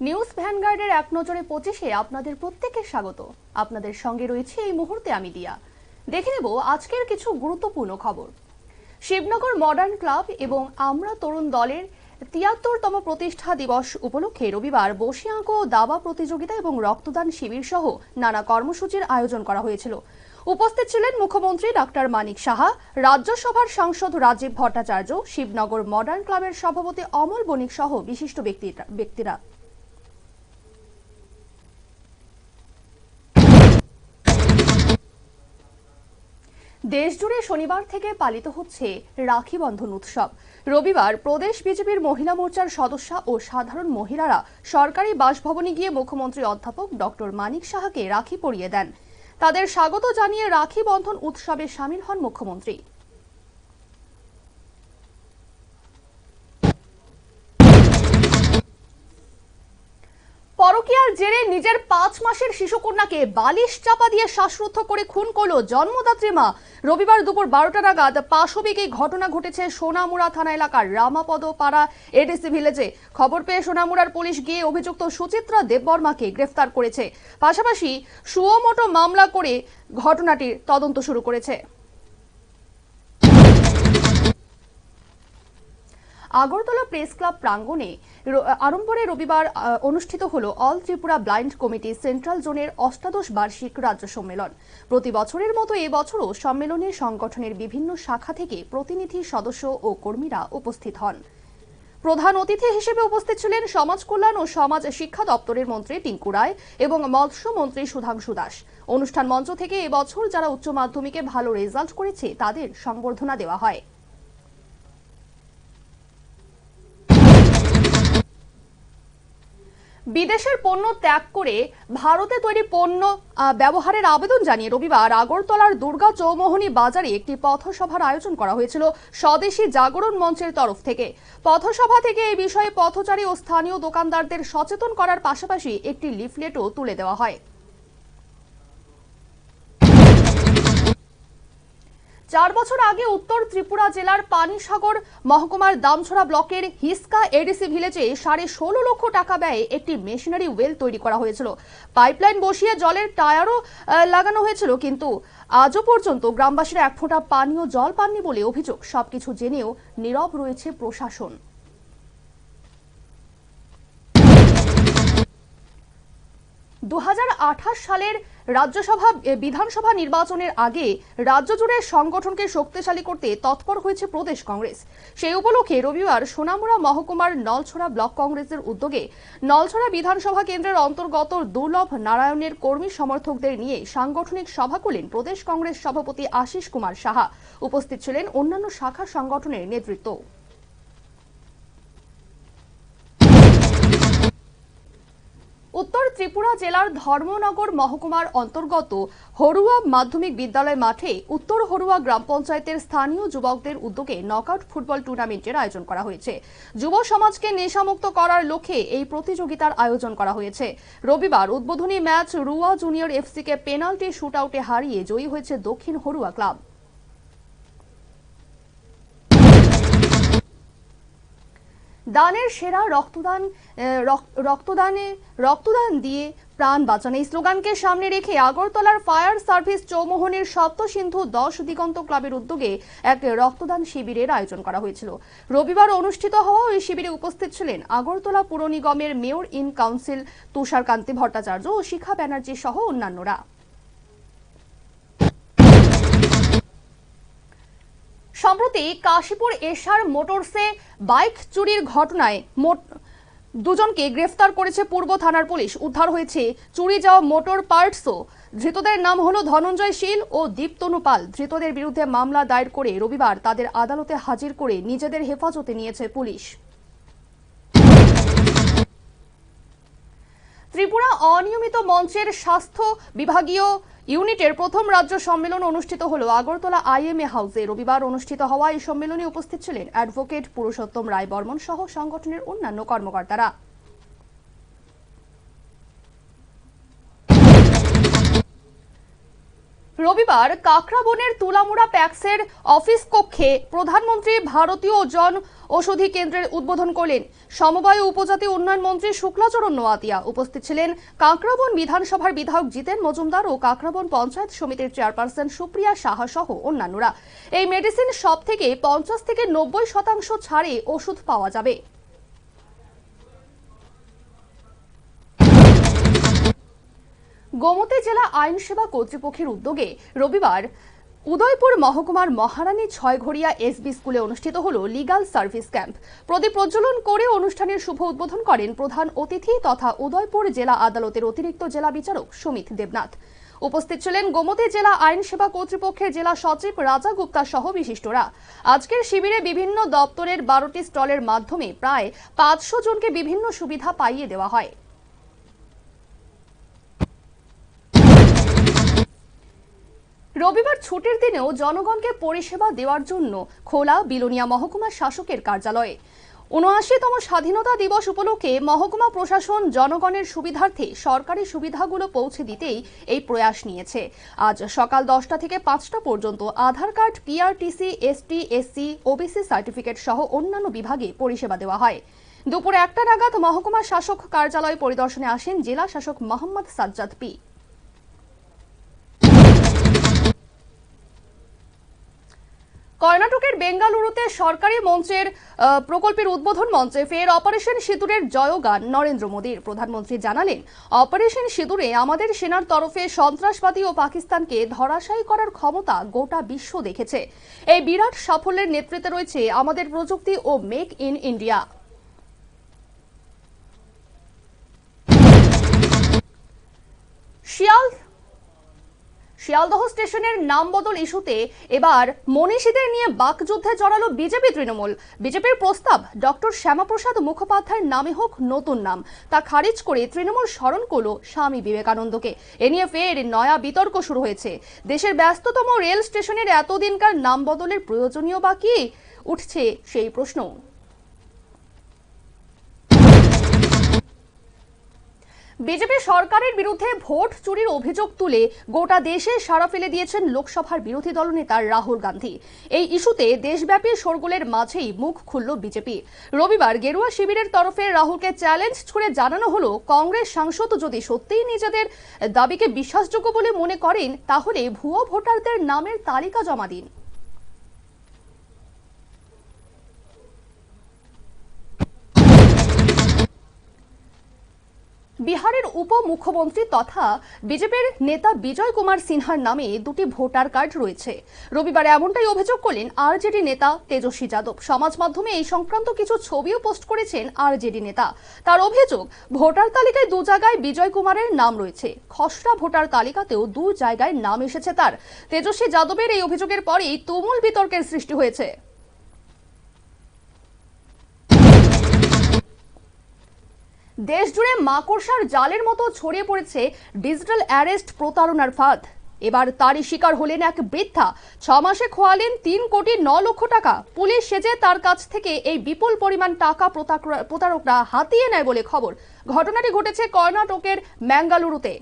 News ভ্যানগার্ডের এক নজরে 25-এ আপনাদের প্রত্যেককে স্বাগত। আপনাদের সঙ্গে রয়েছে এই মুহূর্তে আমি দিয়া। দেখে নেব আজকের কিছু গুরুত্বপূর্ণ খবর। শিবনগর মডার্ন ক্লাব এবং আমরা তরুণ দলের ৭৩তম প্রতিষ্ঠা দিবস উপলক্ষে রবিবার বসিয়াঙ্ক ও দাবা প্রতিযোগিতা এবং রক্তদান শিবির সহ নানা কর্মসূচির আয়োজন করা হয়েছিল। উপস্থিত ছিলেন মুখ্যমন্ত্রী ডাক্তার মানিক সাহা, রাজ্যসভার সাংসদ রাজীব ভট্টাচার্য, শিবনগর মডার্ন ক্লাবের সভাপতি অমল বণিক সহ বিশিষ্ট ব্যক্তিরা। দেশজুড়ে শনিবার থেকে পালিত হচ্ছে রাখি বন্ধন উৎসব। রবিবার প্রদেশ বিজেপির মহিলা মোর্চার সদস্য ও সাধারণ মহিলারা সরকারি বাসভবনে গিয়ে মুখ্যমন্ত্রী অধ্যাপক ডক্টর মানিক সাহাকে রাখি পরিয়ে দেন। তাদের স্বাগত জানিয়ে রাখি বন্ধন উৎসবে সামিল হন মুখ্যমন্ত্রী। পরকীয়ার জেরে নিজের 5 মাসের শিশুকন্যাকে বালিশ চাপা দিয়ে শ্বাসরুদ্ধ করে খুন করল জন্মদাত্রী মা। রবিবার দুপুর 12টা নাগাদ পাশবিক এই ঘটনা ঘটেছে সোনামুড়া থানা এলাকার রামাপদ পাড়া এডিসি ভিলেজে। খবর পেয়ে সোনামুড়ার পুলিশ গিয়ে অভিযুক্ত সুচিত্রা দেববর্মাকে গ্রেফতার করেছে। পাশাপাশি সুমোটো মামলা করে ঘটনাটির তদন্ত শুরু করেছে। আগরতলা প্রেস ক্লাব প্রাঙ্গণে আড়ম্বরে রবিবার অনুষ্ঠিত হল all Tripura blind committee central জোনের অষ্টাদশ বার্ষিক রাজ্য সম্মেলন। প্রতি বছরের মতো এবছরও সম্মেলনে সংগঠনের বিভিন্ন শাখা থেকে প্রতিনিধি, সদস্য ও কর্মীরা উপস্থিত হন। প্রধান অতিথি হিসেবে উপস্থিত ছিলেন সমাজ কল্যাণ ও সমাজ শিক্ষা দপ্তরের মন্ত্রী টিঙ্কু রায় এবং মৎস্য মন্ত্রী সুধাংশু দাস। অনুষ্ঠান মঞ্চ থেকে এবছর যারা উচ্চ মাধ্যমিকে ভালো রেজাল্ট করেছে তাদের সংবর্ধনা দেওয়া হয়। বিদেশের পণ্য ত্যাগ করে ভারতে তৈরি পণ্য ব্যবহারের আবেদন জানিয়ে রবিবার আগরতলার দুর্গা চৌমোহনী বাজারে একটি পথসভার আয়োজন করা হয়েছিল স্বদেশী জাগরণ মঞ্চের তরফ থেকে। পথসভা থেকে এই বিষয়ে পথচারী ও স্থানীয় দোকানদারদের সচেতন করার পাশাপাশি একটি লিফলেটও তুলে দেওয়া হয়। 4 বছর আগে উত্তর ত্রিপুরা জেলার পানিসাগর মহকুমার দামছড়া ব্লকের হিসকা এডিসি ভিলেজে 16.5 লক্ষ টাকা ব্যয়ে একটি মেশিনারি ওয়েল তৈরি করা হয়েছিল। পাইপলাইন বসিয়ে জলের টায়ারও লাগানো হয়েছিল, কিন্তু আজও পর্যন্ত গ্রামবাসীরা এক ফোঁটা পানীয় জল পাননি বলে অভিযোগ। সবকিছু জেনেও নীরব রয়েছে প্রশাসন। 2028 সালের রাজ্যসভা বিধানসভা নির্বাচনের আগে রাজ্য জুড়ে সংগঠনকে শক্তিশালী করতে তৎপর হয়েছে প্রদেশ কংগ্রেস। সেই উপলক্ষে রবিবার সোনামুড়া মহকুমার নলছড়া ব্লক কংগ্রেসের উদ্যোগে নলছড়া বিধানসভা কেন্দ্রের অন্তর্গত দুর্লভ নারায়ণের কর্মী সমর্থকদের নিয়ে সাংগঠনিক সভা করলেন প্রদেশ কংগ্রেস সভাপতি আশিস কুমার সাহা। উপস্থিত ছিলেন অন্যান্য শাখা সংগঠনের নেতৃত্ব। উত্তর ত্রিপুরা জেলার ধর্মনগর মহকুমার অন্তর্গত হরুয়া মাধ্যমিক বিদ্যালয় মাঠে উত্তর হরুয়া গ্রাম পঞ্চায়েতের স্থানীয় যুবকদের উদ্যোগে নকআউট ফুটবল টুর্নামেন্টের আয়োজন করা হয়েছে। যুব সমাজকে নেশামুক্ত করার লক্ষ্যে এই প্রতিযোগিতার আয়োজন করা হয়েছে। রবিবার উদ্বোধনী ম্যাচ রুয়া জুনিয়র এফসিকে পেনাল্টি শুটআউটে হারিয়ে জয়ী হয়েছে দক্ষিণ হরুয়া ক্লাব। দানের সেরা রক্তদান দিয়ে প্রাণ বাঁচানো এই স্লোগানকে সামনে রেখে আগরতলার ফায়ার সার্ভিস চৌমোহনের সপ্তসিন্ধু 10 দিগন্ত ক্লাবের উদ্যোগে এক রক্তদান শিবিরের আয়োজন করা হয়েছিল। রবিবার অনুষ্ঠিত হওয়া ওই শিবিরে উপস্থিত ছিলেন আগরতলা পুর নিগমের mayor in council Tusharkanti Bhattacharya ও শিখা ব্যানার্জি সহ অন্যান্যরা। সম্প্রতি কাশীপুর এশার মোটরসে বাইক চুরির ঘটনায় দুজনকে গ্রেফতার করেছে পূর্ব থানার পুলিশ। উদ্ধার হয়েছে চুরি যাওয়া মোটর পার্টসও। ধৃতদের নাম হলো ধনঞ্জয় শীল ও দীপতনু পাল। ধৃতদের বিরুদ্ধে মামলা দায়ের করে রবিবার তাদের আদালতে হাজির করে নিজেদের হেফাজতে নিয়েছে পুলিশ। ত্রিপুরা অনিয়মিত মঞ্চের স্বাস্থ্য বিভাগীয় ইউনিটের প্রথম রাজ্য সম্মেলন অনুষ্ঠিত হল আগরতলা আইএমএ হাউসে। রবিবার অনুষ্ঠিত হওয়া এই সম্মেলনে উপস্থিত ছিলেন অ্যাডভোকেট পুরুষোত্তম রায় বর্মন সহ সংগঠনের অন্যান্য কর্মকর্তারা। রবিবার কাকরাবনের তুলামুড়া প্যাক্সের অফিস কক্ষে প্রধানমন্ত্রী ভারতীয় জন ঔষধি কেন্দ্রের উদ্বোধন করলেন সমবায় উপজাতি উন্নয়ন মন্ত্রী শুক্লাচরণ নোয়াতিয়া। উপস্থিত ছিলেন কাকরাবন বিধানসভার বিধায়ক জিতেন মজুমদার ও কাকরাবন পঞ্চায়েত সমিতির চেয়ারপারসন সুপ্রিয়া সাহা সহ অন্যান্যরা। এই মেডিসিন শপ থেকে 50 থেকে 90% ছাড়ে ওষুধ পাওয়া যাবে। গোমতী জেলা আইন সেবা কর্তৃপক্ষের উদ্যোগে রবিবার উদয়পুর মহকুমার মহারানী ছয়ঘড়িয়া এসবি স্কুলে অনুষ্ঠিত হল লিগাল সার্ভিস ক্যাম্প। প্রদীপ প্রজ্বলন করে অনুষ্ঠানের শুভ উদ্বোধন করেন প্রধান অতিথি তথা উদয়পুর জেলা আদালতের অতিরিক্ত জেলা বিচারক সুমিত দেবনাথ। উপস্থিত ছিলেন গোমতী জেলা আইন সেবা কর্তৃপক্ষের জেলা সচিব রাজা গুপ্তা সহ বিশিষ্টরা। আজকের শিবিরে বিভিন্ন দপ্তরের 12টি স্টলের মাধ্যমে প্রায় 500 জনকে বিভিন্ন সুবিধা পাইয়ে দেওয়া হয়। রবিবার ছুটির দিনেও জনগণকে পরিষেবা দেওয়ার জন্য খোলা বিলোনিয়া মহকুমা শাসকের কার্যালয়ে ৭৯তম স্বাধীনতা দিবস উপলক্ষে মহকুমা প্রশাসন জনগণের সুবিধার্থে সরকারি সুবিধাগুলো পৌঁছে দিতেই এই প্রয়াস নিয়েছে। আজ সকাল 10টা থেকে 5টা পর্যন্ত Aadhaar card, PRTC, ST, SC, OBC certificate সহ অন্যান্য বিভাগে পরিষেবা দেওয়া হয়। দুপুর 1টা নাগাদ মহকুমা শাসক কার্যালয় পরিদর্শনে আসেন জেলা শাসক মোহাম্মদ সাজ্জাদ পি। কর্ণাটকের বেঙ্গালুরুতে সরকারি মঞ্চের প্রকল্পের উদ্বোধন মঞ্চে ফের অপারেশন সিঁদুরের জয়গান নরেন্দ্র মোদীর। প্রধানমন্ত্রী জানালেন, অপারেশন সিঁদুরে আমাদের সেনার তরফে সন্ত্রাসবাদী ও পাকিস্তানকে ধরাশায়ী করার ক্ষমতা গোটা বিশ্ব দেখেছে। এই বিরাট সাফল্যের নেতৃত্বে রয়েছে আমাদের প্রযুক্তি ও মেক ইন ইন্ডিয়া। শিয়ালদহ স্টেশনের নাম বদল ইস্যুতে এবার মনীষীদের নিয়ে বাকযুদ্ধে জড়ালো বিজেপি তৃণমূল। বিজেপির প্রস্তাব ডক্টর শ্যামাপ্রসাদ মুখোপাধ্যায়ের নামে হোক নতুন নাম, তা খারিজ করে তৃণমূল স্মরণ করল স্বামী বিবেকানন্দকে। এ নিয়ে ফের নয়া বিতর্ক শুরু হয়েছে। দেশের ব্যস্ততম রেল স্টেশনের এতদিনকার নাম বদলের প্রয়োজনীয় বা কি, উঠছে সেই প্রশ্ন। বিজেপি সরকারের বিরুদ্ধে ভোট চুরির অভিযোগ তুলে গোটা দেশে সাড়া ফেলে দিয়েছেন লোকসভার বিরোধী দলনেতা রাহুল গান্ধী। এই ইস্যুতে দেশব্যাপী শোরগোলের মাঝেই মুখ খুলল বিজেপি। রবিবার গেরুয়া শিবিরের তরফে রাহুলকে চ্যালেঞ্জ ছুড়ে জানানো হলো, কংগ্রেস সাংসদ যদি সত্যিই নিজেদের দাবিকে বিশ্বাসযোগ্য বলে মনে করেন তাহলে ভুয়ো ভোটারদের নামের তালিকা জমা দিন। বিহারের উপমুখ্যমন্ত্রী তথা বিজেপির নেতা বিজয় কুমার সিনহার নামে 2টি ভোটার কার্ড রয়েছে। রবিবার এমনটাই অভিযোগ করলেন আরজেডি নেতা তেজস্বী যাদব। সমাজ মাধ্যমে এই সংক্রান্ত কিছু ছবিও পোস্ট করেছেন আরজেডি নেতা। তার অভিযোগ, ভোটার তালিকায় 2 জায়গায় বিজয় কুমারের নাম রয়েছে, খসড়া ভোটার তালিকাতেও 2 জায়গায় নাম এসেছে তার। তেজস্বী যাদবের এই অভিযোগের পরেই তুমুল বিতর্কের সৃষ্টি হয়েছে। দেশ জুড়ে মাকড়সার জালের মতো ছড়িয়ে পড়েছে ডিজিটাল অ্যারেস্ট প্রতারণার ফাঁদ। এবার তারই শিকার হলেন এক বৃদ্ধা। 6 মাসে খোয়ালেন 3,09,00,000 টাকা। পুলিশ সেজে তার কাছ থেকে এই বিপুল পরিমাণ টাকা প্রতারকরা হাতিয়ে নেয় বলে খবর। ঘটনাটি ঘটেছে কর্ণাটকের ম্যাঙ্গালুরুতে।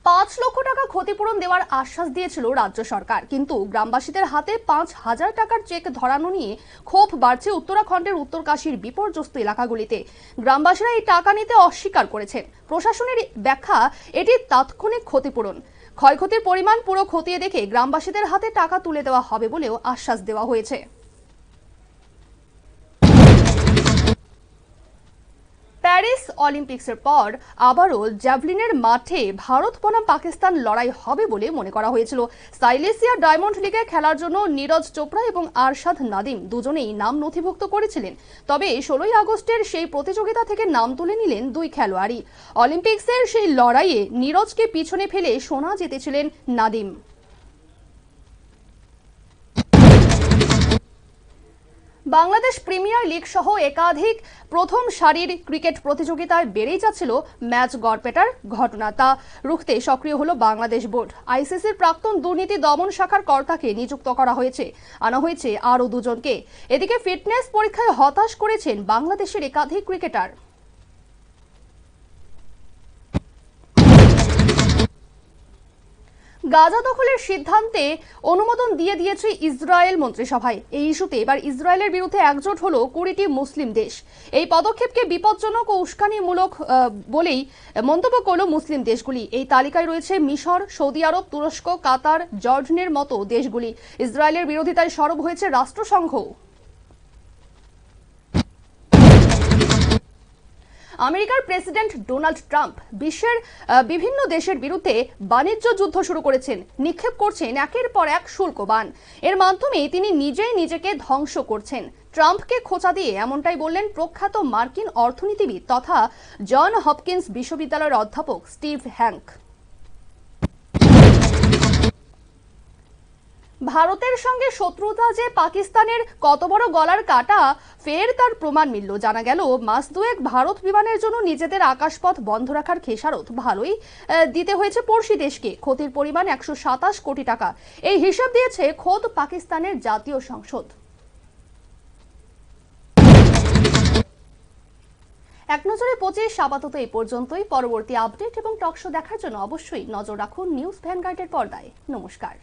5 লক্ষ টাকা ক্ষতিপূরণ দেওয়ার আশ্বাস দিয়েছিল রাজ্য সরকার, কিন্তু গ্রামবাসীদের হাতে 5,000 টাকার চেক ধরানো নিয়ে ক্ষোভ বাড়ছে উত্তরাখণ্ডের উত্তরকাশীর বিপর্যস্ত এলাকাগুলিতে। গ্রামবাসীরা এই টাকা নিতে অস্বীকার করেছেন। প্রশাসনের ব্যাখ্যা, এটি তাৎক্ষণিক ক্ষতিপূরণ। ক্ষয়ক্ষতির পরিমাণ পুরো খতিয়ে দেখে গ্রামবাসীদের হাতে টাকা তুলে দেওয়া হবে বলেও আশ্বাস দেওয়া হয়েছে। প্যারিস অলিম্পিক্সের পর আবারও জ্যাভলিনের মাঠে ভারত বনাম পাকিস্তান লড়াই হবে বলে মনে করা হয়েছিল। সাইলেসিয়া ডায়মন্ড লিগে খেলার জন্য নীরজ চোপড়া এবং আরশাদ নাদিম দুজনেই নাম নথিভুক্ত করেছিলেন। তবে 16ই আগস্টের সেই প্রতিযোগিতা থেকে নাম তুলে নিলেন 2 খেলোয়াড়ই। অলিম্পিক্সের সেই লড়াইয়ে নীরজকে পিছনে ফেলে সোনা জিতেছিলেন নাদিম। বাংলাদেশ প্রিমিয়ার লিগ সহ একাধিক প্রথম সারির ক্রিকেট প্রতিযোগিতায় বেড়েই যাচ্ছিল ম্যাচ গড়পেটার ঘটনা। তা রুখতে সক্রিয় হলো বাংলাদেশ বোর্ড। আইসিসির প্রাক্তন দুর্নীতি দমন শাখার কর্তাকে নিযুক্ত করা হয়েছে, আনা হয়েছে আরও 2 জনকে। এদিকে ফিটনেস পরীক্ষায় হতাশ করেছেন বাংলাদেশের একাধিক ক্রিকেটার। গাজা দখলের সিদ্ধান্তে অনুমোদন দিয়ে দিয়েছে ইসরায়েল মন্ত্রিসভায়। এই ইস্যুতে এবার ইসরায়েলের বিরুদ্ধে একজোট হলো 20টি মুসলিম দেশ। এই পদক্ষেপকে বিপজ্জনক ও উস্কানিমূলক বলেই মন্তব্য করলো মুসলিম দেশগুলি। এই তালিকায় রয়েছে মিশর, সৌদি আরব, তুরস্ক, কাতার, জর্ডানের মতো দেশগুলি। ইসরায়েলের বিরোধিতায় সরব হয়েছে রাষ্ট্রসংঘ। আমেরিকার প্রেসিডেন্ট ডোনাল্ড ট্রাম্প বিশ্বের বিভিন্ন দেশের বিরুদ্ধে বাণিজ্য যুদ্ধ শুরু করেছেন, নিক্ষেপ করছেন একের পর এক শুল্ক বাণ। এর মাধ্যমে তিনি নিজেই নিজেকে ধ্বংস করছেন। ট্রাম্পকে খোঁচা দিয়ে এমনটাই বললেন প্রখ্যাত মার্কিন অর্থনীতিবিদ তথা জন হপকিন্স বিশ্ববিদ্যালয়ের অধ্যাপক স্টিভ হ্যাঙ্ক। ভারতের সঙ্গে শত্রুতা যে পাকিস্তানের কত বড় গলার কাটা, ফের তার প্রমাণ মিলল। জানা গেল মাস দুয়েক ভারত বিমানের জন্য নিজেদের আকাশপথ বন্ধ রাখার খেসারত ভালোই দিতে হয়েছে পড়শি দেশকে। ক্ষতির পরিমাণ 127 কোটি টাকা। এই হিসাব দিয়েছে খোদ পাকিস্তানের জাতীয় সংসদ। এক নজরে 25 আপাতত এই পর্যন্তই। পরবর্তী আপডেট এবং টকশো দেখার জন্য অবশ্যই নজর রাখুন নিউজ ভ্যানগার্ডের পর্দায়। নমস্কার।